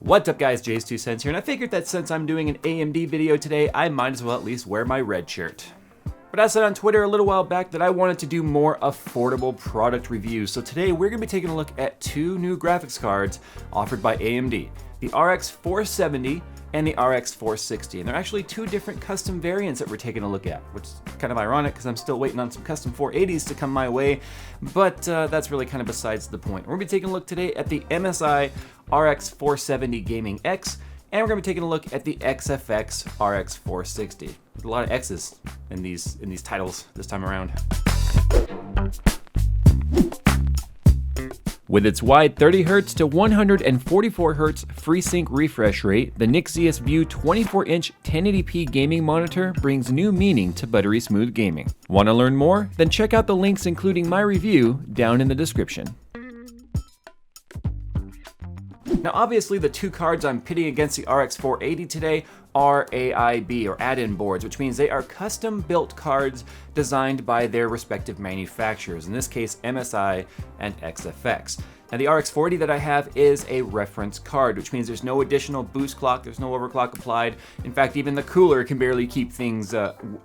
What's up guys, JayzTwoCents here, and I figured that since I'm doing an AMD video today, I might as well at least wear my red shirt. But I said on Twitter a little while back that I wanted to do more affordable product reviews, so today we're going to be taking a look at two new graphics cards offered by AMD, the RX 470 and the RX 460, and they're actually two different custom variants that we're taking a look at, which is kind of ironic because I'm still waiting on some custom 480s to come my way, but that's really kind of besides the point. We're going to be taking a look today at the MSI RX 470 Gaming X, and we're going to be taking a look at the XFX RX 460. There's a lot of X's in these titles this time around. With its wide 30Hz to 144Hz FreeSync refresh rate, the Nixius View 24-inch 1080p gaming monitor brings new meaning to buttery smooth gaming. Want to learn more? Then check out the links including my review down in the description. Now obviously the two cards I'm pitting against the RX 480 today are AIB, or add-in boards, which means they are custom-built cards designed by their respective manufacturers, in this case MSI and XFX. Now the RX 480 that I have is a reference card, which means there's no additional boost clock, there's no overclock applied. In fact, even the cooler can barely keep things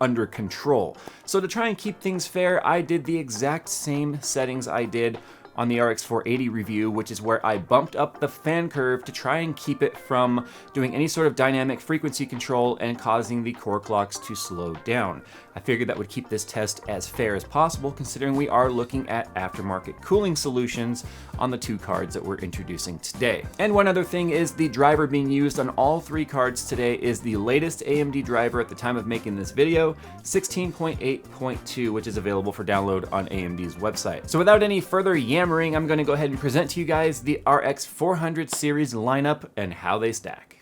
under control. So to try and keep things fair, I did the exact same settings I did on the RX 480 review, which is where I bumped up the fan curve to try and keep it from doing any sort of dynamic frequency control and causing the core clocks to slow down. I figured that would keep this test as fair as possible, considering we are looking at aftermarket cooling solutions on the two cards that we're introducing today. And one other thing is the driver being used on all three cards today is the latest AMD driver at the time of making this video, 16.8.2, which is available for download on AMD's website. So without any further yammering, I'm going to go ahead and present to you guys the RX 400 series lineup and how they stack.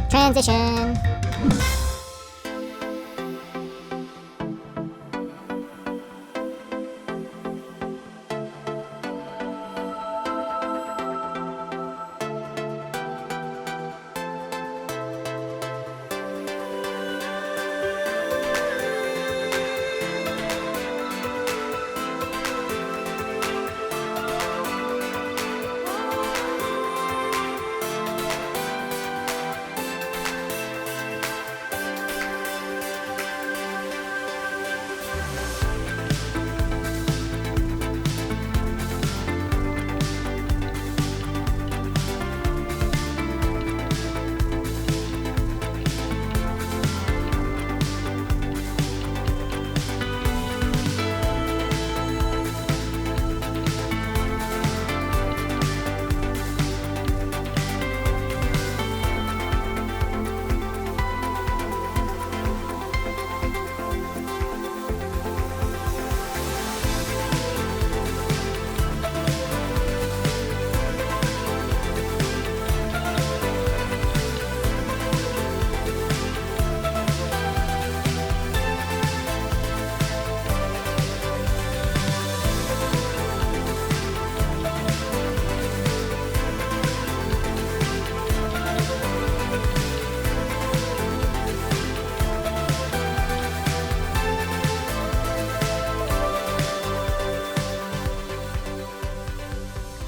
Transition.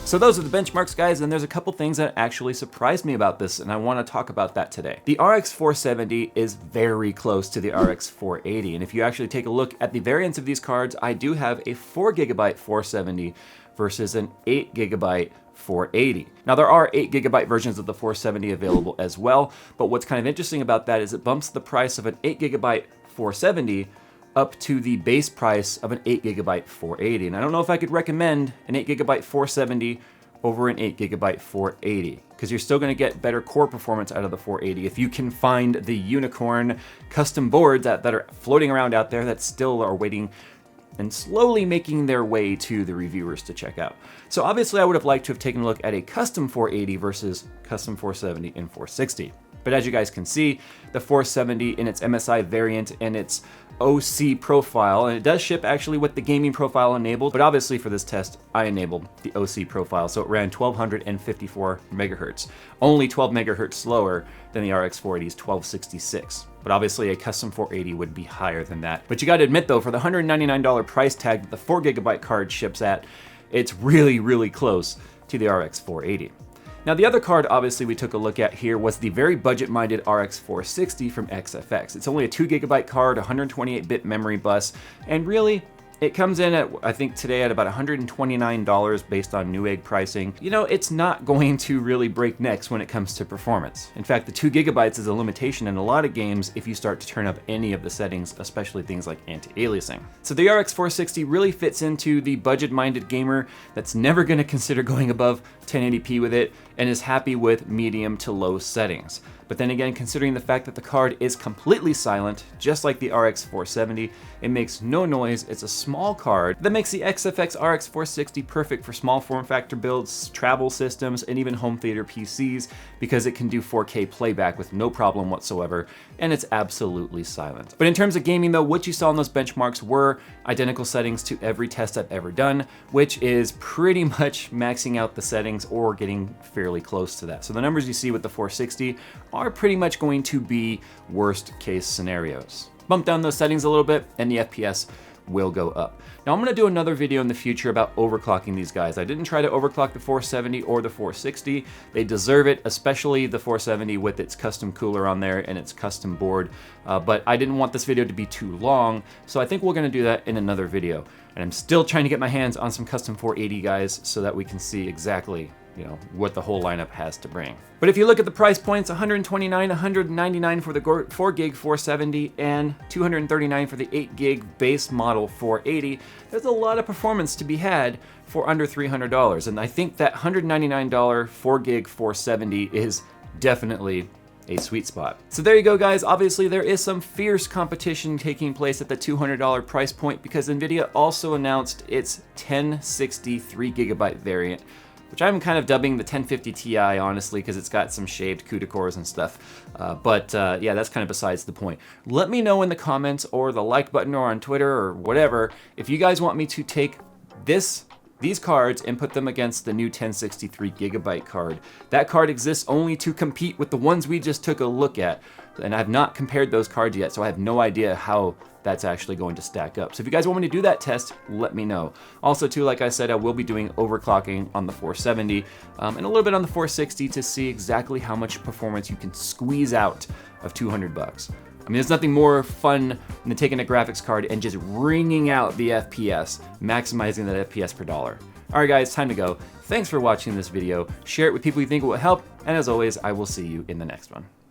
So those are the benchmarks, guys, and there's a couple things that actually surprised me about this, and I want to talk about that today. The RX 470 is very close to the RX 480, and if you actually take a look at the variants of these cards, I do have a 4GB 470 versus an 8GB 480. Now there are 8GB versions of the 470 available as well, but what's kind of interesting about that is it bumps the price of an 8GB 470 up to the base price of an 8GB 480. And I don't know if I could recommend an 8GB 470 over an 8GB 480, because you're still going to get better core performance out of the 480 if you can find the unicorn custom boards that are floating around out there that still are waiting and slowly making their way to the reviewers to check out. So obviously I would have liked to have taken a look at a custom 480 versus custom 470 and 460. But as you guys can see, the 470 in its MSI variant and its OC profile, and it does ship actually with the gaming profile enabled, but obviously for this test, I enabled the OC profile, so it ran 1254 megahertz, only 12 megahertz slower than the RX 480's 1266. But obviously a custom 480 would be higher than that. But you gotta admit though, for the $199 price tag that the 4GB card ships at, it's really, really close to the RX 480. Now the other card obviously we took a look at here was the very budget-minded RX 460 from XFX. It's only a 2GB card, 128-bit memory bus, and really, it comes in at, I think today at about $129 based on Newegg pricing. You know, it's not going to really break necks when it comes to performance. In fact, the 2GB is a limitation in a lot of games if you start to turn up any of the settings, especially things like anti-aliasing. So the RX 460 really fits into the budget-minded gamer that's never gonna consider going above 1080p with it and is happy with medium to low settings. But then again, considering the fact that the card is completely silent, just like the RX 470, it makes no noise, it's a small card that makes the XFX RX 460 perfect for small form factor builds, travel systems, and even home theater PCs, because it can do 4K playback with no problem whatsoever, and it's absolutely silent. But in terms of gaming though, what you saw in those benchmarks were identical settings to every test I've ever done, which is pretty much maxing out the settings or getting fairly close to that. So the numbers you see with the 460 are pretty much going to be worst case scenarios. Bump down those settings a little bit and the FPS will go up. Now I'm gonna do another video in the future about overclocking these guys. I didn't try to overclock the 470 or the 460. They deserve it, especially the 470 with its custom cooler on there and its custom board. But I didn't want this video to be too long, so I think we're gonna do that in another video. And I'm still trying to get my hands on some custom 480 guys so that we can see exactly, you know, what the whole lineup has to bring. But if you look at the price points, $129, $199 for the 4GB 470 and $239 for the 8GB base model 480, there's a lot of performance to be had for under $300. And I think that $199 4GB 470 is definitely a sweet spot. So there you go, guys. Obviously there is some fierce competition taking place at the $200 price point because Nvidia also announced its 1060 3GB variant, which I'm kind of dubbing the 1050 Ti, honestly, because it's got some shaved CUDA cores and stuff. Yeah, that's kind of besides the point. Let me know in the comments or the like button or on Twitter or whatever if you guys want me to take these cards and put them against the new 1063GB card. That card exists only to compete with the ones we just took a look at, and I've not compared those cards yet, so I have no idea how that's actually going to stack up. So if you guys want me to do that test, let me know. Also too, like I said, I will be doing overclocking on the 470 and a little bit on the 460 to see exactly how much performance you can squeeze out of 200 bucks. I mean, there's nothing more fun than taking a graphics card and just wringing out the FPS, maximizing that FPS per dollar. All right, guys, time to go. Thanks for watching this video. Share it with people you think it will help, and as always, I will see you in the next one.